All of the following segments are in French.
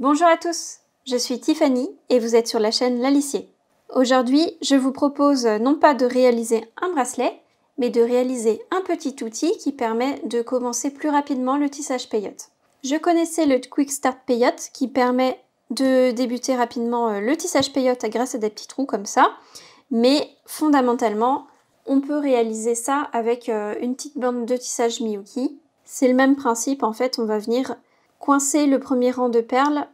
Bonjour à tous, je suis Tiffany et vous êtes sur la chaîne L'Alicier. Aujourd'hui, je vous propose non pas de réaliser un bracelet, mais de réaliser un petit outil qui permet de commencer plus rapidement le tissage peyote. Je connaissais le Quick Start Peyote qui permet de débuter rapidement le tissage peyote grâce à des petits trous comme ça, mais fondamentalement, on peut réaliser ça avec une petite bande de tissage Miyuki. C'est le même principe, en fait, on va venir coincer le premier rang de perles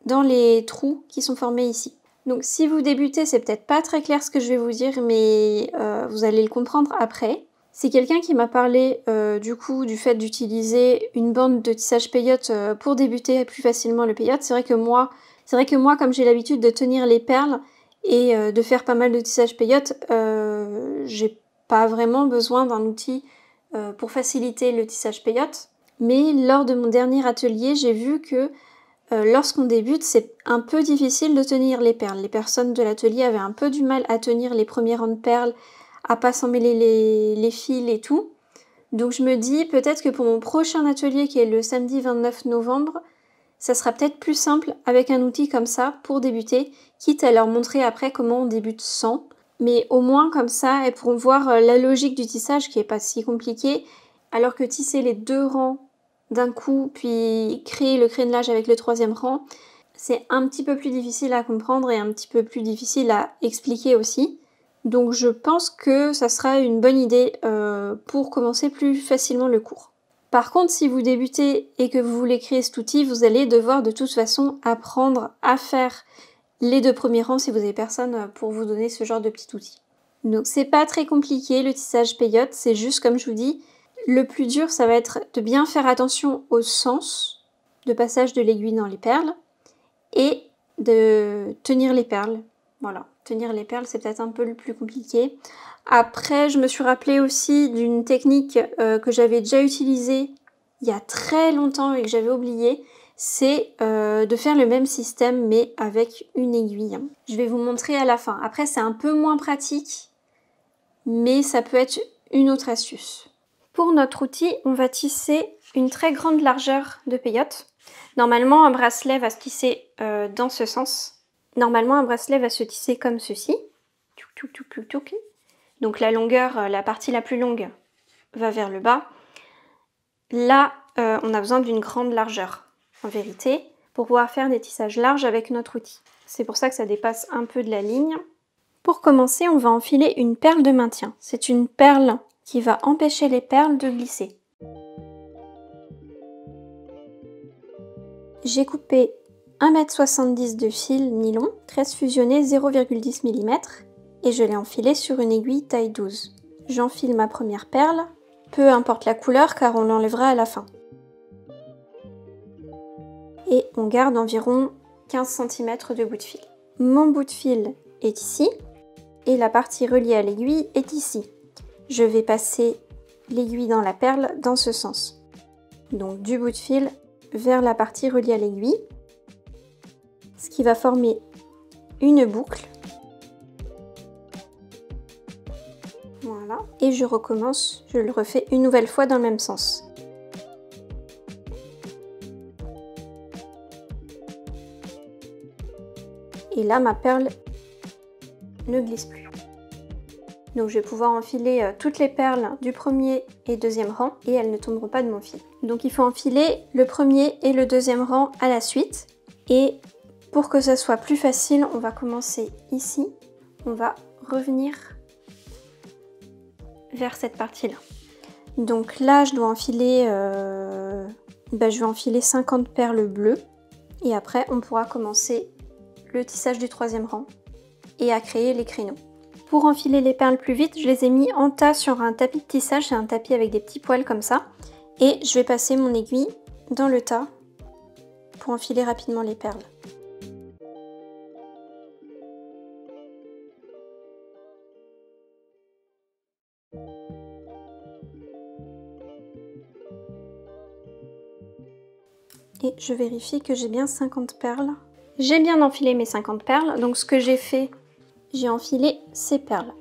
dans les trous qui sont formés ici. Donc si vous débutez, c'est peut-être pas très clair ce que je vais vous dire, mais vous allez le comprendre après. C'est quelqu'un qui m'a parlé du fait d'utiliser une bande de tissage peyote pour débuter plus facilement le peyote. C'est vrai que moi, comme j'ai l'habitude de tenir les perles et de faire pas mal de tissage peyote, j'ai pas vraiment besoin d'un outil pour faciliter le tissage peyote. Mais lors de mon dernier atelier, j'ai vu que lorsqu'on débute, c'est un peu difficile de tenir les perles. Les personnes de l'atelier avaient un peu du mal à tenir les premiers rangs de perles, à pas s'emmêler les fils et tout. Donc je me dis peut-être que pour mon prochain atelier qui est le samedi 29 novembre, ça sera peut-être plus simple avec un outil comme ça pour débuter, quitte à leur montrer après comment on débute sans. Mais au moins comme ça, elles pourront voir la logique du tissage qui est pas si compliqué, alors que tisser les deux rangs d'un coup, puis créer le crénelage avec le troisième rang, c'est un petit peu plus difficile à comprendre et un petit peu plus difficile à expliquer aussi. Donc je pense que ça sera une bonne idée pour commencer plus facilement le cours. Par contre, si vous débutez et que vous voulez créer cet outil, vous allez devoir de toute façon apprendre à faire les deux premiers rangs si vous avez personne pour vous donner ce genre de petit outil. Donc c'est pas très compliqué le tissage peyote, c'est juste comme je vous dis, le plus dur ça va être de bien faire attention au sens de passage de l'aiguille dans les perles et de tenir les perles. Voilà, tenir les perles c'est peut-être un peu le plus compliqué. Après je me suis rappelé aussi d'une technique que j'avais déjà utilisée il y a très longtemps et que j'avais oublié, c'est de faire le même système mais avec une aiguille. Je vais vous montrer à la fin. Après c'est un peu moins pratique, mais ça peut être une autre astuce. Pour notre outil, on va tisser une très grande largeur de peyote. Normalement, un bracelet va se tisser dans ce sens. Normalement, un bracelet va se tisser comme ceci. Donc la longueur, la partie la plus longue va vers le bas. Là, on a besoin d'une grande largeur, en vérité, pour pouvoir faire des tissages larges avec notre outil. C'est pour ça que ça dépasse un peu de la ligne. Pour commencer, on va enfiler une perle de maintien. C'est une perle qui va empêcher les perles de glisser. J'ai coupé 1,70 m de fil nylon, tresse fusionnée 0,10 mm et je l'ai enfilé sur une aiguille taille 12. J'enfile ma première perle, peu importe la couleur car on l'enlèvera à la fin. Et on garde environ 15 cm de bout de fil. Mon bout de fil est ici et la partie reliée à l'aiguille est ici. Je vais passer l'aiguille dans la perle dans ce sens. Donc du bout de fil vers la partie reliée à l'aiguille, ce qui va former une boucle. Voilà, et je recommence, je le refais une nouvelle fois dans le même sens. Et là, ma perle ne glisse plus. Donc je vais pouvoir enfiler toutes les perles du premier et deuxième rang et elles ne tomberont pas de mon fil. Donc il faut enfiler le premier et le deuxième rang à la suite. Et pour que ça soit plus facile, on va commencer ici. On va revenir vers cette partie-là. Donc là, je dois enfiler, je vais enfiler 50 perles bleues. Et après, on pourra commencer le tissage du troisième rang et à créer les créneaux. Pour enfiler les perles plus vite, je les ai mis en tas sur un tapis de tissage, c'est un tapis avec des petits poils comme ça. Et je vais passer mon aiguille dans le tas pour enfiler rapidement les perles. Et je vérifie que j'ai bien 50 perles. J'ai bien enfilé mes 50 perles, donc ce que j'ai fait, j'ai enfilé ces perles.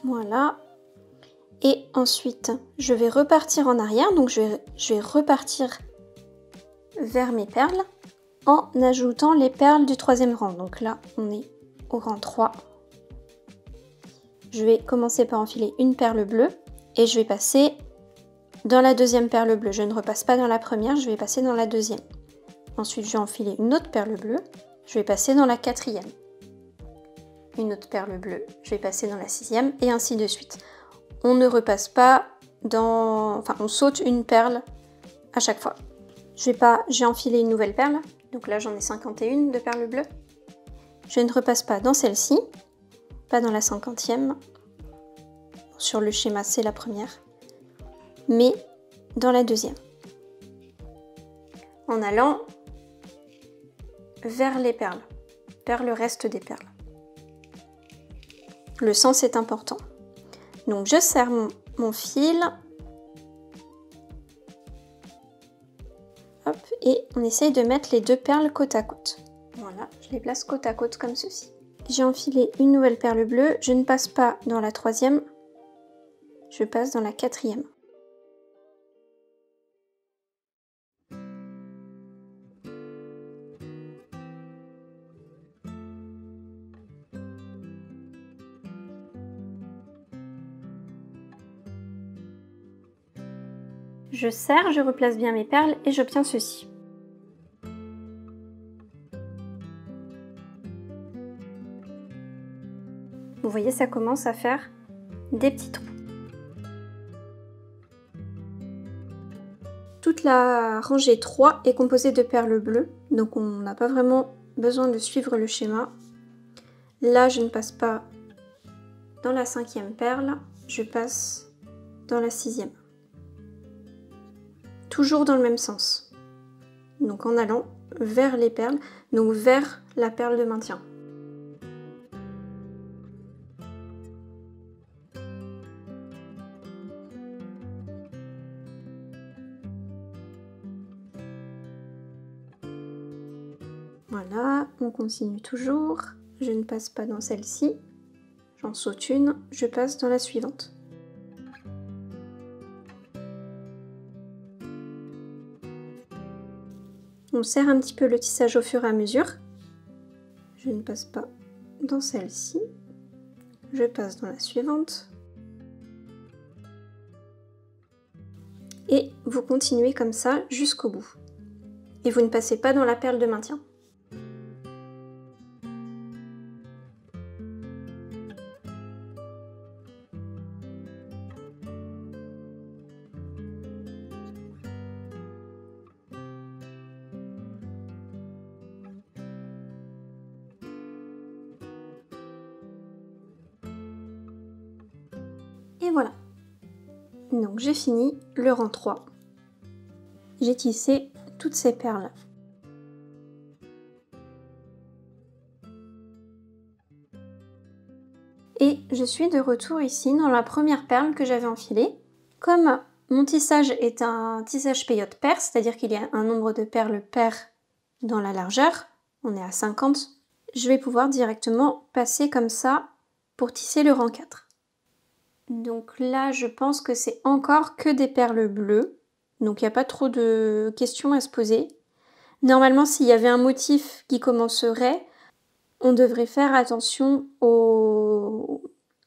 Voilà. Et ensuite, je vais repartir en arrière, donc je vais repartir vers mes perles en ajoutant les perles du troisième rang. Donc là, on est au rang 3. Je vais commencer par enfiler une perle bleue et je vais passer dans la deuxième perle bleue. Je ne repasse pas dans la première, je vais passer dans la deuxième. Ensuite, je vais enfiler une autre perle bleue, je vais passer dans la quatrième. Une autre perle bleue, je vais passer dans la sixième et ainsi de suite. On ne repasse pas dans... Enfin, on saute une perle à chaque fois. J'ai enfilé une nouvelle perle, donc là j'en ai 51 de perles bleues. Je ne repasse pas dans celle-ci, pas dans la 50e. Sur le schéma, c'est la première, mais dans la deuxième. En allant vers les perles, vers le reste des perles. Le sens est important. Donc je serre mon fil. Hop, et on essaye de mettre les deux perles côte à côte. Voilà, je les place côte à côte comme ceci. J'ai enfilé une nouvelle perle bleue. Je ne passe pas dans la troisième. Je passe dans la quatrième. Je serre, je replace bien mes perles et j'obtiens ceci. Vous voyez, ça commence à faire des petits trous. Toute la rangée 3 est composée de perles bleues, donc on n'a pas vraiment besoin de suivre le schéma. Là, je ne passe pas dans la 5e perle, je passe dans la 6e. Toujours dans le même sens. Donc en allant vers les perles, donc vers la perle de maintien. Voilà, on continue toujours. Je ne passe pas dans celle-ci. J'en saute une, je passe dans la suivante. On serre un petit peu le tissage au fur et à mesure. Je ne passe pas dans celle-ci. Je passe dans la suivante. Et vous continuez comme ça jusqu'au bout. Et vous ne passez pas dans la perle de maintien. Et voilà. Donc j'ai fini le rang 3. J'ai tissé toutes ces perles. Et je suis de retour ici dans la première perle que j'avais enfilée. Comme mon tissage est un tissage peyote pair, c'est-à-dire qu'il y a un nombre de perles paires dans la largeur, on est à 50, je vais pouvoir directement passer comme ça pour tisser le rang 4. Donc là, je pense que c'est encore que des perles bleues, donc il n'y a pas trop de questions à se poser. Normalement, s'il y avait un motif qui commencerait, on devrait faire attention au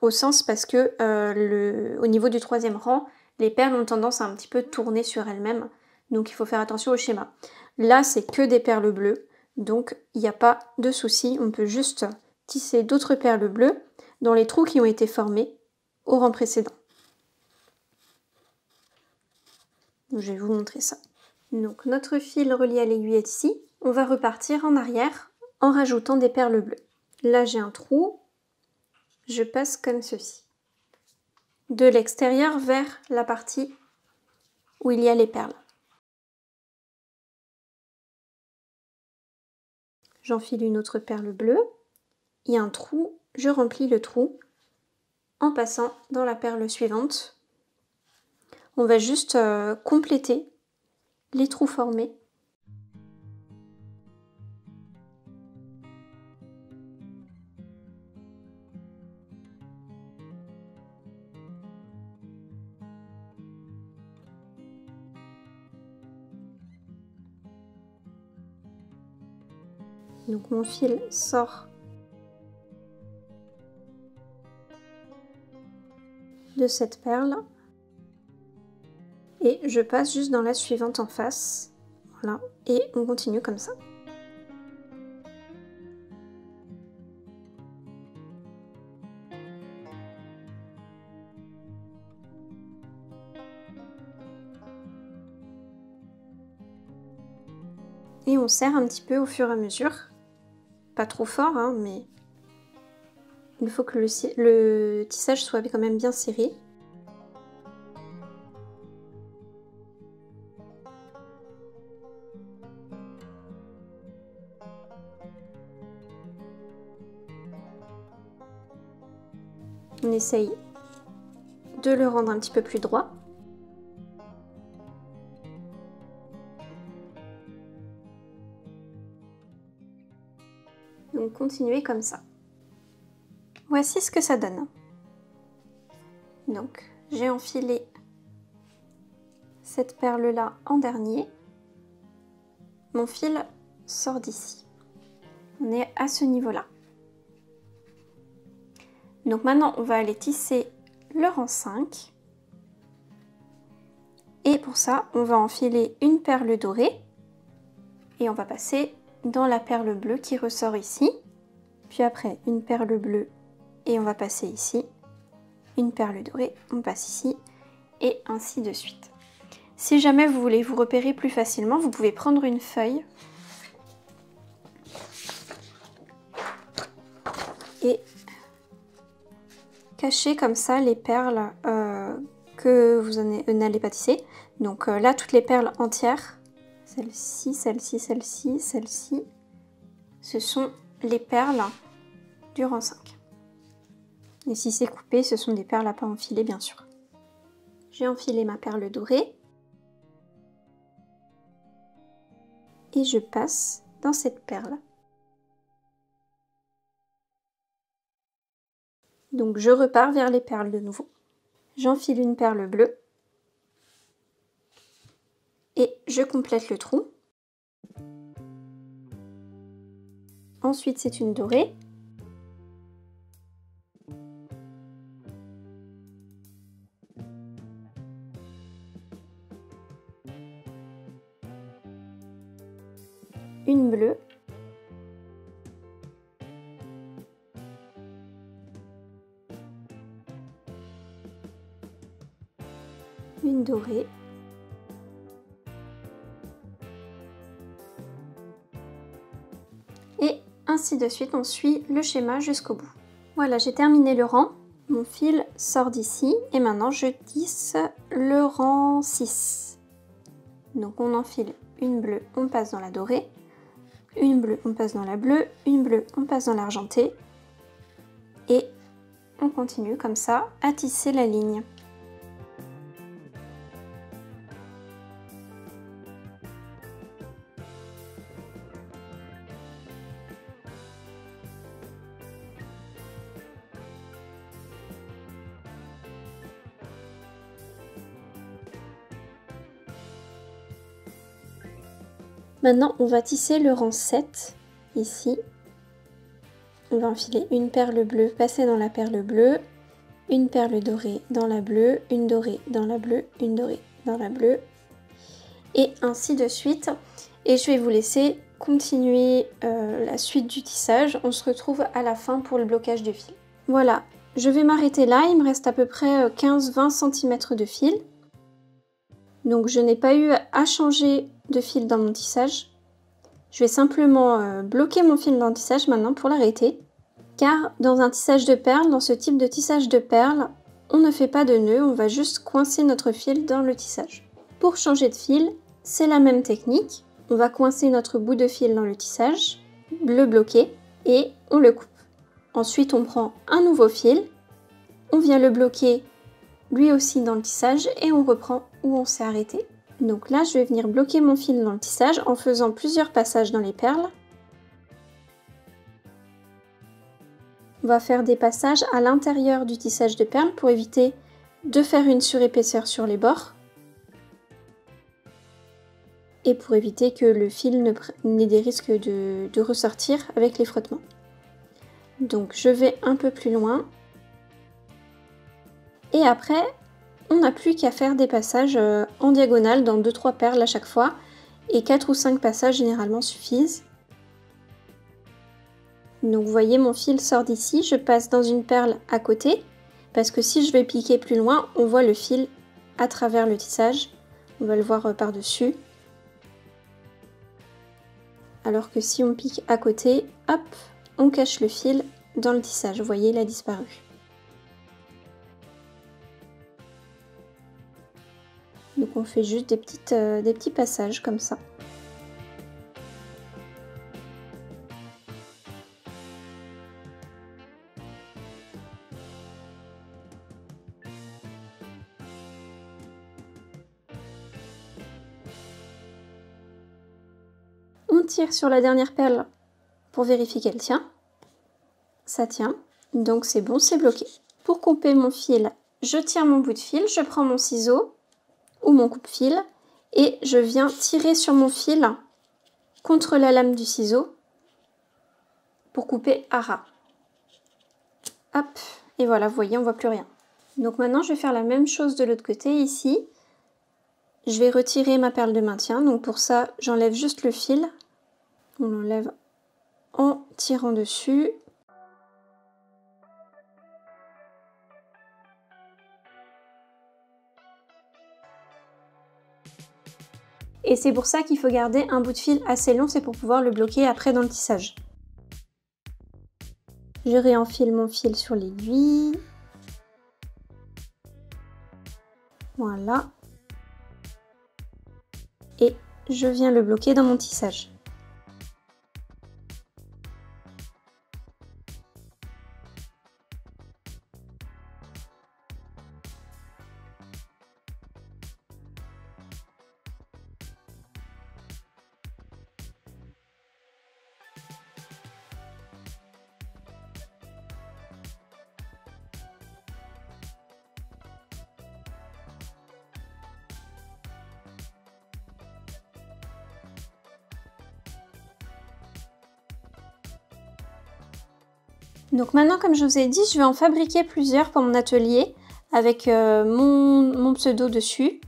sens parce que au niveau du 3e rang, les perles ont tendance à un petit peu tourner sur elles-mêmes, donc il faut faire attention au schéma. Là, c'est que des perles bleues, donc il n'y a pas de souci, on peut juste tisser d'autres perles bleues dans les trous qui ont été formés au rang précédent. Je vais vous montrer ça. Donc notre fil relié à l'aiguille est ici. On va repartir en arrière en rajoutant des perles bleues. Là j'ai un trou, je passe comme ceci. De l'extérieur vers la partie où il y a les perles. J'enfile une autre perle bleue, il y a un trou, je remplis le trou en passant dans la perle suivante. On va juste compléter les trous formés. Donc mon fil sort de cette perle et je passe juste dans la suivante en face. Voilà, et on continue comme ça. Et on serre un petit peu au fur et à mesure. Pas trop fort, hein, mais il faut que le tissage soit quand même bien serré. On essaye de le rendre un petit peu plus droit. Donc continuez comme ça. Voici ce que ça donne. Donc j'ai enfilé cette perle là en dernier. Mon fil sort d'ici. On est à ce niveau là. Donc maintenant on va aller tisser le rang 5. Et pour ça on va enfiler une perle dorée. Et on va passer dans la perle bleue qui ressort ici. Puis après une perle bleue et on va passer ici. Une perle dorée, on passe ici. Et ainsi de suite. Si jamais vous voulez vous repérer plus facilement, vous pouvez prendre une feuille et cacher comme ça les perles que vous n'allez pas tisser. Donc là, toutes les perles entières, celle-ci, celle-ci, celle-ci, celle-ci, ce sont les perles du rang 5. Et si c'est coupé, ce sont des perles à pas enfiler, bien sûr. J'ai enfilé ma perle dorée. Et je passe dans cette perle. Donc je repars vers les perles de nouveau. J'enfile une perle bleue. Et je complète le trou. Ensuite c'est une dorée. Une bleue. Une dorée. Et ainsi de suite, on suit le schéma jusqu'au bout. Voilà, j'ai terminé le rang. Mon fil sort d'ici et maintenant je tisse le rang 6. Donc on enfile une bleue, on passe dans la dorée. Une bleue, on passe dans la bleue. Une bleue, on passe dans l'argenté. Et on continue comme ça à tisser la ligne. Maintenant, on va tisser le rang 7, ici. On va enfiler une perle bleue, passer dans la perle bleue, une perle dorée dans la bleue, une dorée dans la bleue, une dorée dans la bleue, et ainsi de suite. Et je vais vous laisser continuer la suite du tissage. On se retrouve à la fin pour le blocage du fil. Voilà, je vais m'arrêter là, il me reste à peu près 15-20 cm de fil. Donc je n'ai pas eu à changer de fil dans mon tissage. Je vais simplement bloquer mon fil dans le tissage maintenant pour l'arrêter. Car dans un tissage de perles, dans ce type de tissage de perles, on ne fait pas de nœud, on va juste coincer notre fil dans le tissage. Pour changer de fil, c'est la même technique. On va coincer notre bout de fil dans le tissage, le bloquer et on le coupe. Ensuite, on prend un nouveau fil, on vient le bloquer lui aussi dans le tissage et on reprend où on s'est arrêté. Donc là, je vais venir bloquer mon fil dans le tissage en faisant plusieurs passages dans les perles. On va faire des passages à l'intérieur du tissage de perles pour éviter de faire une surépaisseur sur les bords. et pour éviter que le fil n'ait des risques de ressortir avec les frottements. Donc je vais un peu plus loin. Et après, on n'a plus qu'à faire des passages en diagonale dans 2-3 perles à chaque fois. Et 4 ou 5 passages généralement suffisent. Donc vous voyez, mon fil sort d'ici, je passe dans une perle à côté. Parce que si je vais piquer plus loin, on voit le fil à travers le tissage. On va le voir par-dessus. Alors que si on pique à côté, hop, on cache le fil dans le tissage. Vous voyez, il a disparu. Donc on fait juste des petits passages comme ça. On tire sur la dernière perle pour vérifier qu'elle tient. Ça tient, donc c'est bon, c'est bloqué. Pour couper mon fil, je tire mon bout de fil, je prends mon ciseau ou mon coupe-fil et je viens tirer sur mon fil contre la lame du ciseau pour couper à ras. Hop, et voilà, vous voyez, on voit plus rien. Donc maintenant, je vais faire la même chose de l'autre côté, ici. Je vais retirer ma perle de maintien, donc pour ça, j'enlève juste le fil. On l'enlève en tirant dessus. Et c'est pour ça qu'il faut garder un bout de fil assez long, c'est pour pouvoir le bloquer après dans le tissage. Je réenfile mon fil sur l'aiguille. Voilà. Et je viens le bloquer dans mon tissage. Donc maintenant, comme je vous ai dit, je vais en fabriquer plusieurs pour mon atelier avec mon pseudo dessus.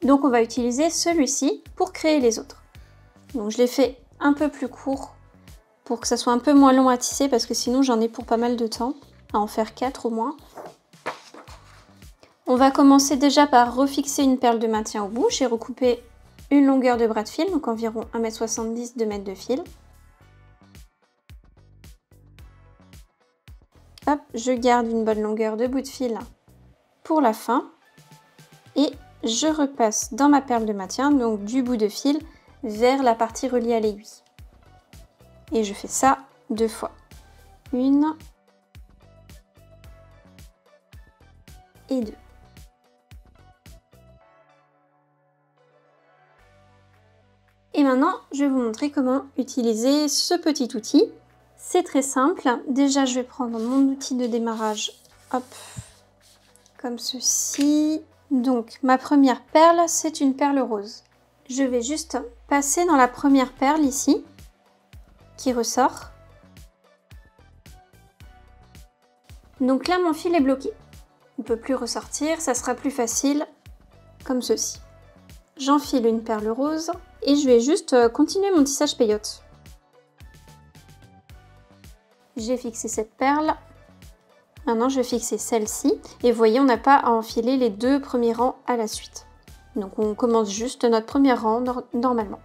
Donc on va utiliser celui-ci pour créer les autres. Donc je l'ai fait un peu plus court pour que ça soit un peu moins long à tisser parce que sinon j'en ai pour pas mal de temps, à en faire 4 au moins. On va commencer déjà par refixer une perle de maintien au bout. J'ai recoupé une longueur de bras de fil, donc environ 1,70 m, 2 mètres de fil. Hop, je garde une bonne longueur de bout de fil pour la fin et je repasse dans ma perle de maintien, donc du bout de fil vers la partie reliée à l'aiguille. Et je fais ça 2 fois. 1 et 2. Et maintenant, je vais vous montrer comment utiliser ce petit outil. C'est très simple. Déjà, je vais prendre mon outil de démarrage, hop, comme ceci. Donc, ma première perle, c'est une perle rose. Je vais juste passer dans la première perle ici, qui ressort. Donc là, mon fil est bloqué. Il ne peut plus ressortir, ça sera plus facile, comme ceci. J'enfile une perle rose et je vais juste continuer mon tissage peyote. J'ai fixé cette perle. Maintenant, je vais fixer celle-ci. Et vous voyez, on n'a pas à enfiler les 2 premiers rangs à la suite. Donc, on commence juste notre premier rang normalement.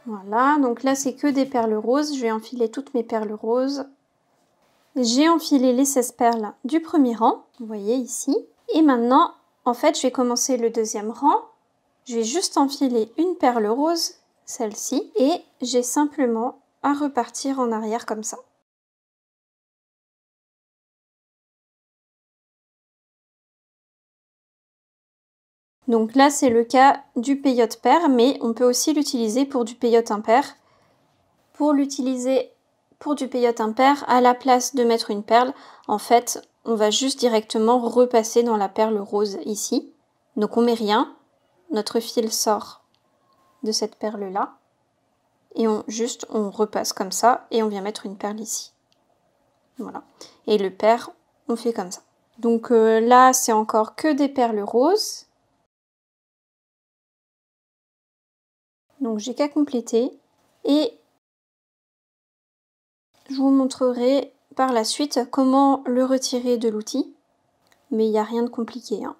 Voilà, donc là, c'est que des perles roses. Je vais enfiler toutes mes perles roses. J'ai enfilé les 16 perles du premier rang, vous voyez ici. Et maintenant, en fait, je vais commencer le deuxième rang. Je vais juste enfiler une perle rose, celle-ci, et j'ai simplement à repartir en arrière comme ça. Donc là, c'est le cas du peyote pair, mais on peut aussi l'utiliser pour du peyote impair. Pour l'utiliser pour du peyote impair, à la place de mettre une perle, en fait, on va juste directement repasser dans la perle rose ici. Donc on met rien, notre fil sort de cette perle-là, et on repasse comme ça, et on vient mettre une perle ici. Voilà. Et le pair, on fait comme ça. Donc là, c'est encore que des perles roses. Donc j'ai qu'à compléter. Et je vous montrerai par la suite comment le retirer de l'outil. Mais il n'y a rien de compliqué, hein.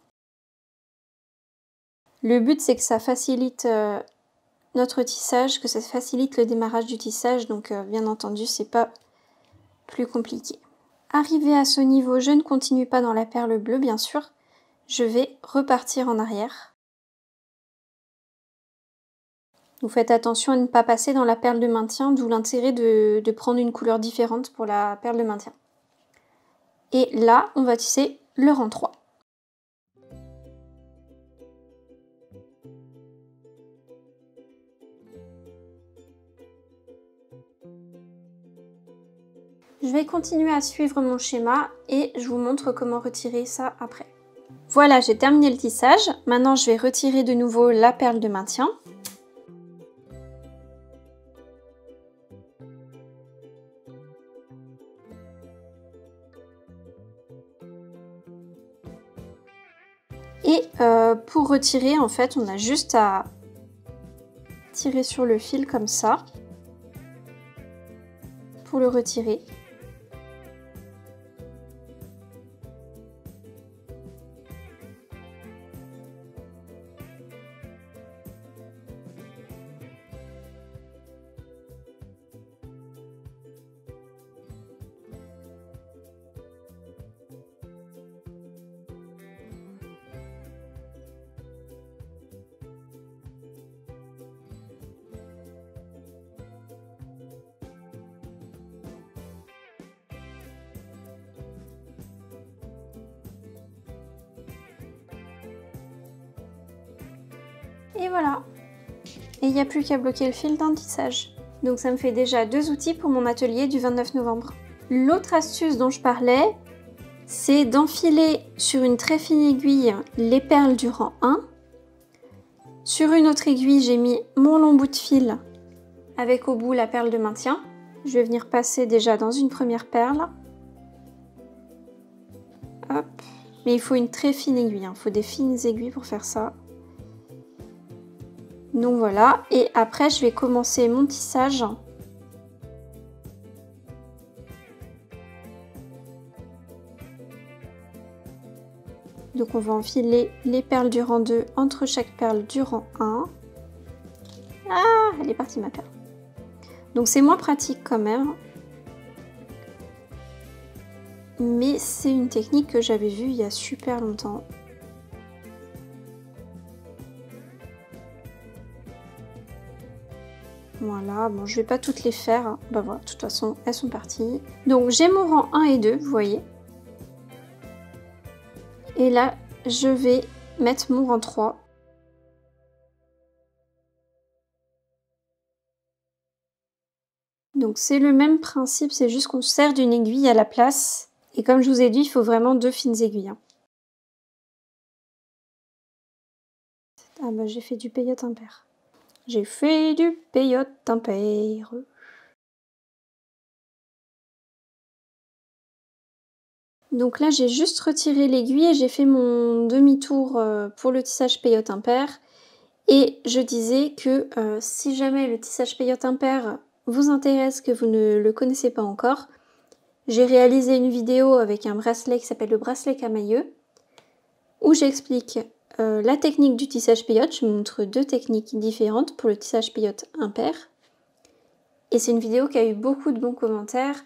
Le but, c'est que ça facilite notre tissage, que ça facilite le démarrage du tissage. Donc bien entendu, c'est pas plus compliqué. Arrivé à ce niveau, je ne continue pas dans la perle bleue, bien sûr. Je vais repartir en arrière. Vous faites attention à ne pas passer dans la perle de maintien, d'où l'intérêt de prendre une couleur différente pour la perle de maintien. Et là, on va tisser le rang 3. Je vais continuer à suivre mon schéma et je vous montre comment retirer ça après. Voilà, j'ai terminé le tissage. Maintenant, je vais retirer de nouveau la perle de maintien. Et pour retirer, en fait, on a juste à tirer sur le fil comme ça pour le retirer. Et voilà. Et il n'y a plus qu'à bloquer le fil d'un tissage. Donc ça me fait déjà 2 outils pour mon atelier du 29 novembre. L'autre astuce dont je parlais, c'est d'enfiler sur une très fine aiguille les perles du rang 1. Sur une autre aiguille, j'ai mis mon long bout de fil avec au bout la perle de maintien. Je vais venir passer déjà dans une première perle. Hop. Mais il faut une très fine aiguille, hein. Il faut des fines aiguilles pour faire ça. Donc voilà, et après je vais commencer mon tissage. Donc on va enfiler les perles du rang 2 entre chaque perle du rang 1. Ah, elle est partie ma perle. Donc c'est moins pratique quand même. Mais c'est une technique que j'avais vue il y a super longtemps. Voilà, bon je vais pas toutes les faire, hein. Bah voilà, de toute façon elles sont parties. Donc j'ai mon rang 1 et 2, vous voyez. Et là je vais mettre mon rang 3. Donc c'est le même principe, c'est juste qu'on sert d'une aiguille à la place. Et comme je vous ai dit, il faut vraiment 2 fines aiguilles, hein. Ah bah j'ai fait du peyote impair. J'ai fait du peyote impair. Donc là j'ai juste retiré l'aiguille et j'ai fait mon demi-tour pour le tissage peyote impair. Et je disais que si jamais le tissage peyote impair vous intéresse, que vous ne le connaissez pas encore, j'ai réalisé une vidéo avec un bracelet qui s'appelle le bracelet camailleux, où j'explique la technique du tissage peyote. Je montre 2 techniques différentes pour le tissage peyote impair. Et c'est une vidéo qui a eu beaucoup de bons commentaires,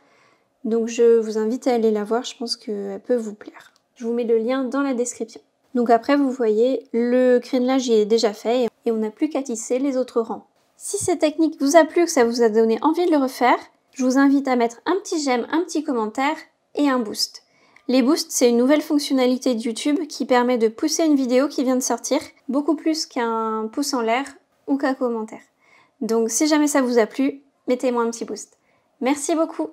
donc je vous invite à aller la voir, je pense qu'elle peut vous plaire. Je vous mets le lien dans la description. Donc après, vous voyez, le crénelage est déjà fait et on n'a plus qu'à tisser les autres rangs. Si cette technique vous a plu, que ça vous a donné envie de le refaire, je vous invite à mettre un petit j'aime, un petit commentaire et un boost. Les boosts, c'est une nouvelle fonctionnalité de YouTube qui permet de pousser une vidéo qui vient de sortir, beaucoup plus qu'un pouce en l'air ou qu'un commentaire. Donc si jamais ça vous a plu, mettez-moi un petit boost. Merci beaucoup.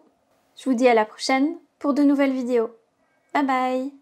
Je vous dis à la prochaine pour de nouvelles vidéos. Bye bye!